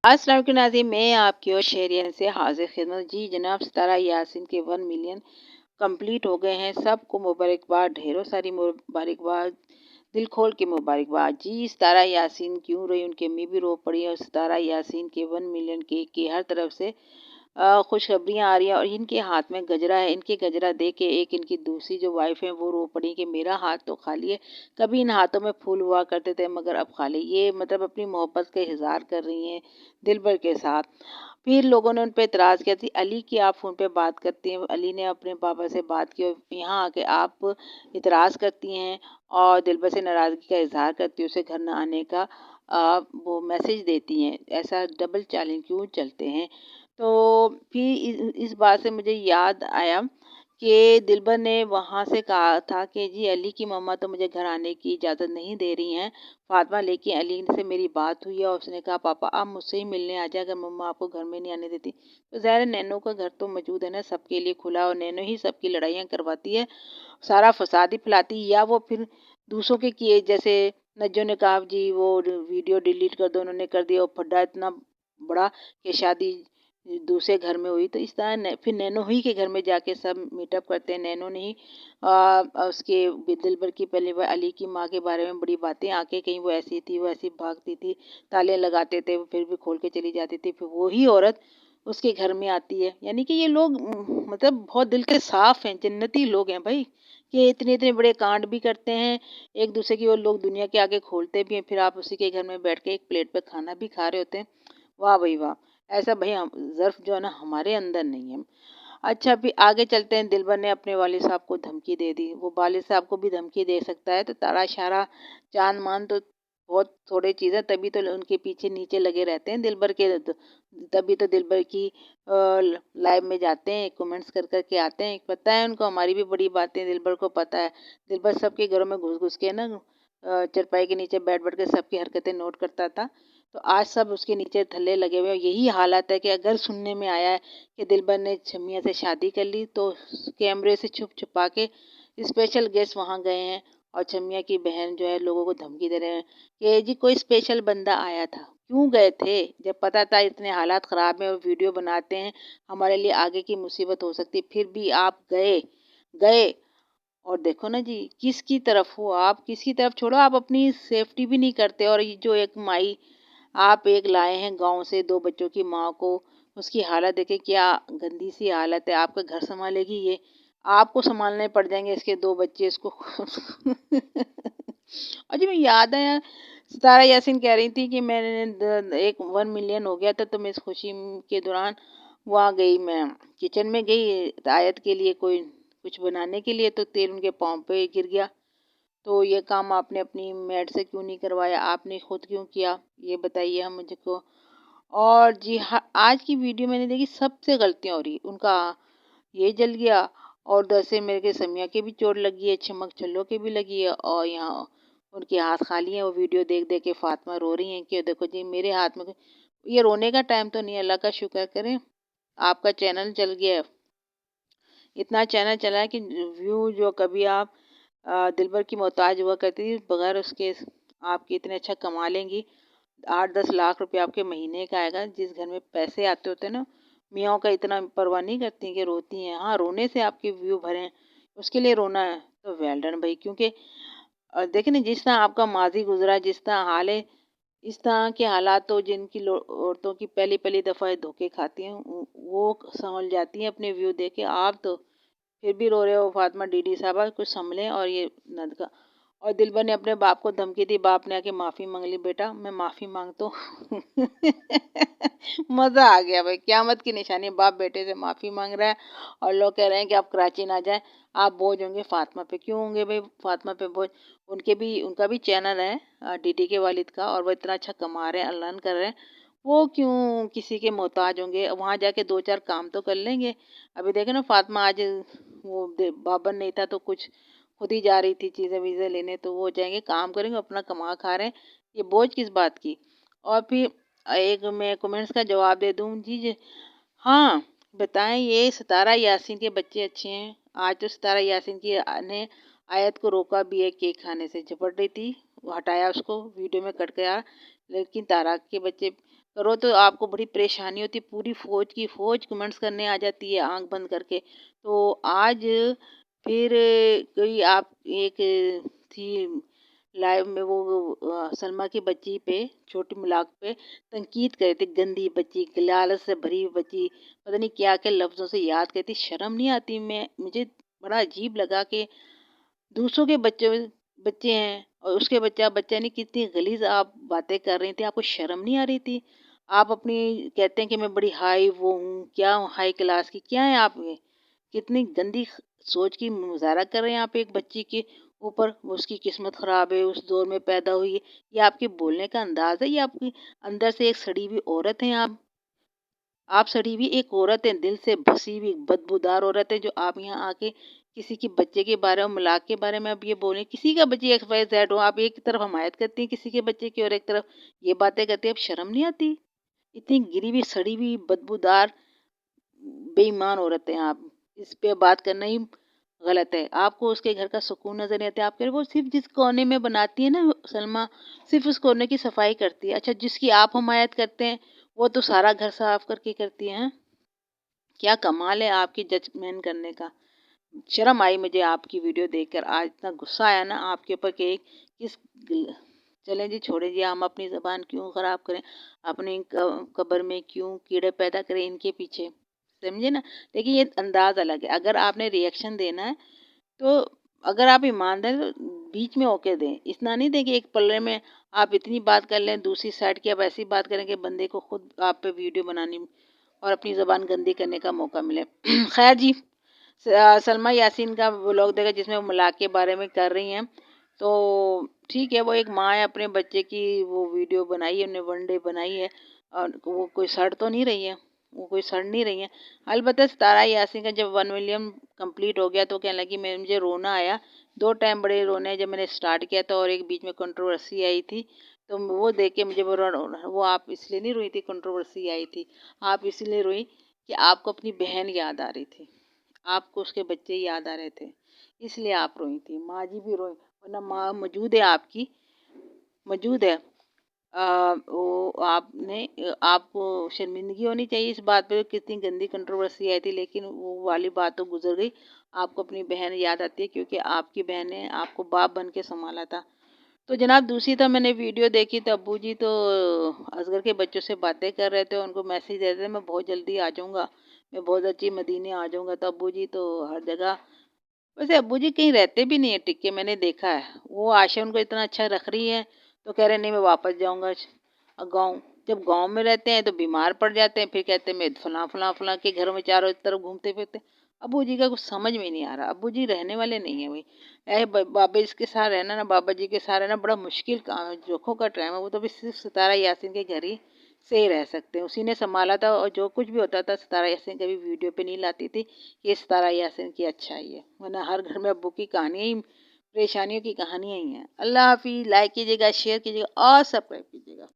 अस्सलाम वालेकुम नाज़रीन, मैं आपकी और शहरियन से हाजिर खिदमत। जी जनाब, सितारा यासीन के 1 मिलियन कंप्लीट हो गए हैं। सबको मुबारकबाद, ढेरों सारी मुबारकबाद, दिल खोल के मुबारकबाद। जी सितारा यासीन क्यों रही, उनकी अम्मी भी रो पड़ी। और सितारा यासीन के 1 मिलियन केक की हर तरफ से खुशखबरियाँ आ रही हैं। और इनके हाथ में गजरा है। इनके गजरा देख के एक इनकी दूसरी जो वाइफ है वो रो पड़ी कि मेरा हाथ तो खाली है। कभी इन हाथों में फूल हुआ करते थे मगर अब खाली। ये मतलब अपनी मोहब्बत का इजहार कर रही हैं दिलबर के साथ। फिर लोगों ने उन पे इतराज़ किया थी, अली की आप फ़ोन पे बात करती हैं। अली ने अपने पापा से बात की और यहाँ आके आप इतराज़ करती हैं और दिलबर से नाराज़गी का इजहार करती हैं, उसे घर न आने का वो मैसेज देती हैं। ऐसा डबल चार्जिंग क्यों चलते हैं। तो फिर इस बात से मुझे याद आया कि दिलबर ने वहाँ से कहा था कि जी अली की मम्मा तो मुझे घर आने की इजाज़त नहीं दे रही हैं फातिमा, लेकिन अली से मेरी बात हुई है और उसने कहा पापा आप मुझसे ही मिलने आ जाए अगर मम्मा आपको घर में नहीं आने देती। तो ज़ाहिर है नैनो का घर तो मौजूद है ना, सबके लिए खुला, और नैनो ही सबकी लड़ाइयाँ करवाती है, सारा फसाद ही फैलाती है। या वो फिर दूसरों के किए, जैसे नज्जो ने कहा जी वो वीडियो डिलीट कर दो, उन्होंने कर दिया। और फड्डा इतना बड़ा कि शादी दूसरे घर में हुई। तो इस तरह फिर नैनो ही के घर में जाके सब मीटअप करते हैं। नैनो ने ही उसके दिलबर की पहली बार अली की माँ के बारे में बड़ी बातें आके कहीं, वो ऐसी थी, वो ऐसी भागती थी, ताले लगाते थे, वो फिर भी खोल के चली जाती थी। फिर वही औरत उसके घर में आती है। यानी कि ये लोग मतलब बहुत दिल के साफ हैं, जन्नती लोग हैं भाई, कि इतने इतने बड़े कांड भी करते हैं एक दूसरे की, वो लोग दुनिया के आगे खोलते भी हैं। फिर आप उसी के घर में बैठ के एक प्लेट पे खाना भी खा रहे होते हैं। वाह भाई वाह। ऐसा भाई हम ज़र्फ़ जो है ना हमारे अंदर नहीं है। अच्छा फिर आगे चलते हैं। दिलबर ने अपने वालिद साहब को धमकी दे दी। वो वालिद साहब को भी धमकी दे सकता है तो तारा शारा चांद मान तो बहुत थोड़े चीज़ें, तभी तो उनके पीछे नीचे लगे रहते हैं दिलबर के। तभी तो दिलबर की लाइव में जाते हैं, कमेंट्स कर कर के आते हैं। पता है उनको हमारी भी बड़ी बातें दिलबर को पता है। दिलबर सबके घरों में घुस घुस के ना चरपाई के नीचे बैठ बैठ के सबकी हरकतें नोट करता था। तो आज सब उसके नीचे थल्ले लगे हुए हैं। यही हालत है कि अगर सुनने में आया है कि दिलबर ने छमिया से शादी कर ली तो कैमरे से छुप छुपा के स्पेशल गेस्ट वहाँ गए हैं और छमिया की बहन जो है लोगों को धमकी दे रहे हैं कि जी कोई स्पेशल बंदा आया था। क्यों गए थे जब पता था इतने हालात ख़राब हैं और वीडियो बनाते हैं, हमारे लिए आगे की मुसीबत हो सकती है, फिर भी आप गए गए और देखो ना जी किसकी तरफ हो आप, किसकी तरफ छोड़ो, आप अपनी सेफ्टी भी नहीं करते। और ये जो एक माई आप एक लाए हैं गाँव से 2 बच्चों की माँ को, उसकी हालत देखें क्या गंदी सी हालत है। आपका घर सँभालेगी ये? आपको सँभालने पड़ जाएँगे इसके 2 बच्चे इसको। और जी मैं याद आया, सितारा यासीन कह रही थी कि मैंने एक 1 मिलियन हो गया था तो मैं इस खुशी के दौरान वहाँ गई, मैं किचन में गई आयत के लिए कोई कुछ बनाने के लिए, तो तेल उनके पाँव पे गिर गया। तो ये काम आपने अपनी मेड से क्यों नहीं करवाया, आपने खुद क्यों किया, ये बताइए हम मुझको। और जी हाँ, आज की वीडियो मैंने देखी, सबसे गलतियाँ हो रही। उनका ये जल गया और उधर से मेरे के समिया के भी चोट लगी है, चमक छल्लों के भी लगी है, और यहाँ उनके हाथ खाली हैं। वो वीडियो देख देख के फातिमा रो रही हैं कि देखो जी मेरे हाथ में ये रोने का टाइम तो नहीं है, अल्लाह का शुक्र करें आपका चैनल चल गया है। इतना चैनल चला है कि व्यू जो कभी आप दिलबर की मोहताज हुआ करती थी बगैर उसके, आप इतने अच्छा कमा लेंगी। 8-10 लाख रुपए आपके महीने का आएगा। जिस घर में पैसे आते होते हैं ना, मियाँ का इतना परवाह नहीं करती कि रोती हैं। हाँ रोने से आपके व्यू भरें, उसके लिए रोना है तो वेल डन भाई। क्योंकि देखिए ना जिस तरह आपका माजी गुजरा, जिस तरह हाल है, इस तरह के हालात तो जिनकी औरतों की पहली पहली दफ़ा धोखे खाती हैं वो संभल जाती हैं अपने व्यू देख के। आप तो फिर भी रो रहे हो फातिमा डीडी साहबा, कुछ संभलें। और ये नद का, और दिलबर ने अपने बाप को धमकी दी, बाप ने आके माफ़ी मांग ली। बेटा मैं माफ़ी मांगता हूँ। मज़ा आ गया भाई, क़यामत की निशानी, बाप बेटे से माफ़ी मांग रहा है और लोग कह रहे हैं कि आप कराची ना जाएं, आप बोझ होंगे फातिमा पे। क्यों होंगे भाई फातिमा पे बोझ, उनका भी चैनल है डीडी के वालिद का, और वो इतना अच्छा कमा रहे हैं, अर्न कर रहे हैं, वो क्यों किसी के मोहताज होंगे। वहाँ जाके 2-4 काम तो कर लेंगे। अभी देखे ना फातिमा आज वो बाबर नहीं था तो कुछ खुद ही जा रही थी चीज़ें वीज़ें लेने, तो वो हो जाएंगे, काम करेंगे, अपना कमा खा रहे हैं, ये बोझ किस बात की। और फिर एक मैं कमेंट्स का जवाब दे दूँ जी। हाँ बताएं, ये सितारा यासीन के बच्चे अच्छे हैं। आज तो सितारा यासीन की ने आयत को रोका भी है केक खाने से, झपट रही थी, वो हटाया उसको, वीडियो में कट गया, लेकिन तारा के बच्चे करो तो आपको बड़ी परेशानी होती है, पूरी फ़ौज की फ़ौज कमेंट्स करने आ जाती है आँख बंद करके। तो आज फिर कोई आप एक थी लाइव में वो सलमा की बच्ची पे, छोटी मुलाक पे तनकीद करे थे, गंदी बच्ची, लालच से भरी हुई बच्ची, पता नहीं क्या-क्या लफ्ज़ों से याद करती, शर्म नहीं आती? मुझे बड़ा अजीब लगा कि दूसरों के बच्चे हैं और उसके बच्चा नहीं, कितनी गलीज़ आप बातें कर रही थी, आपको शर्म नहीं आ रही थी? आप अपनी कहते हैं कि मैं बड़ी हाई वो हूँ, क्या हूँ हाई क्लास की, क्या हैं आप ये? कितनी गंदी सोच की मुज़ाहरा कर रहे हैं आप एक बच्ची के ऊपर, वो उसकी किस्मत ख़राब है, उस दौर में पैदा हुई है। ये आपके बोलने का अंदाज़ है, ये आपकी अंदर से एक सड़ी हुई औरत हैं आप। आप सड़ी हुई एक औरत हैं, दिल से भसी हुई बदबूदार औरत है, जो आप यहाँ आके किसी के बच्चे के बारे में, मलाक के बारे में आप ये बोल रही हैं। किसी का बच्चे एक्स वाई ज़ेड हो, आप एक तरफ हमायत करती हैं किसी के बच्चे की और एक तरफ ये बातें करती हैं, अब शर्म नहीं आती? इतनी गिरी हुई, सड़ी हुई, बदबूदार, बेईमान औरत हैं आप। इस पे बात करना ही गलत है। आपको उसके घर का सुकून नज़र नहीं आता। आप कह रहे, वो सिर्फ़ जिस कोने में बनाती है ना सलमा, सिर्फ़ उस कोने की सफाई करती है। अच्छा, जिसकी आप हमायत करते हैं, वो तो सारा घर साफ करके करती है, हैं? क्या कमाल है आपकी जजमेंट करने का। शर्म आई मुझे आपकी वीडियो देखकर। आज इतना गुस्सा आया ना आपके ऊपर कि किस चलें जी, छोड़ें जी, हम अपनी ज़बान क्यों ख़राब करें, अपनी कब्र में क्यों कीड़े पैदा करें इनके पीछे, समझे ना? लेकिन ये अंदाज़ अलग है। अगर आपने रिएक्शन देना है तो अगर आप ईमानदार हैं तो बीच में होके दें। इतना नहीं दें कि एक पलड़े में आप इतनी बात कर लें, दूसरी साइड की आप ऐसी बात करें कि बंदे को खुद आप पे वीडियो बनानी और अपनी ज़बान गंदी करने का मौका मिले। खैर जी, सलमा यासीन का व्लॉग देखा जिसमें वो मलाक के बारे में कर रही हैं। तो ठीक है, वो एक माँ है, अपने बच्चे की वो वीडियो बनाई है, उन्होंने वनडे बनाई है और वो कोई सड़ तो नहीं रही है, वो कोई सड़ नहीं रही है। अलबत्ता सितारा यासीन का जब 1 मिलियन कंप्लीट हो गया तो कहने लगी मैं मुझे रोना आया। 2 टाइम बड़े रोने आए, जब मैंने स्टार्ट किया था और एक बीच में कंट्रोवर्सी आई थी। तो वो देख के मुझे वो आप इसलिए नहीं रोई थी, कंट्रोवर्सी आई थी। आप इसलिए रोई कि आपको अपनी बहन याद आ रही थी। आपको उसके बच्चे याद आ रहे थे, इसलिए आप रोई थी। माँ जी भी रोईं, वरना माँ मौजूद है आपकी, मौजूद है। वो आपने आपको शर्मिंदगी होनी चाहिए इस बात पे, कितनी गंदी कंट्रोवर्सी आई थी, लेकिन वो वाली बात तो गुजर गई। आपको अपनी बहन याद आती है क्योंकि आपकी बहन ने आपको बाप बन के संभाला था। तो जनाब, दूसरी तरफ मैंने वीडियो देखी तो अब्बू जी तो असगर के बच्चों से बातें कर रहे थे, उनको मैसेज दे रहे थे मैं बहुत जल्दी आ जाऊँगा, मैं बहुत अच्छी मदीने आ जाऊँगा। तो अब्बू जी तो हर जगह, वैसे अब्बू जी कहीं रहते भी नहीं है टिक के, मैंने देखा है। वो आयशा उनको इतना अच्छा रख रही है तो कह रहे नहीं मैं वापस जाऊँगा गाँव। जब गाँव में रहते हैं तो बीमार पड़ जाते हैं, फिर कहते हैं मैं फलां फलां फलां के घरों में चारों तरफ घूमते फिरते। अब्बू जी का कुछ समझ में नहीं आ रहा, अब्बू जी रहने वाले नहीं है भाई। बाबा जी के साथ रहना ना, बाबा जी के साथ रहना बड़ा मुश्किल काम है, जोखों का टाइम है। वो तो भी सिर्फ सितारा यासीन के घर ही से ही रह सकते हैं, उसी ने संभाला था और जो कुछ भी होता था सितारा यासीन कभी वीडियो पे नहीं लाती थी। ये सितारा यासीन की अच्छाई है, वरना हर घर में अब्बू की कहानियाँ ही, परेशानियों की कहानियाँ ही हैं। अल्लाह हाफिज़। लाइक कीजिएगा, शेयर कीजिएगा और सब्सक्राइब कीजिएगा।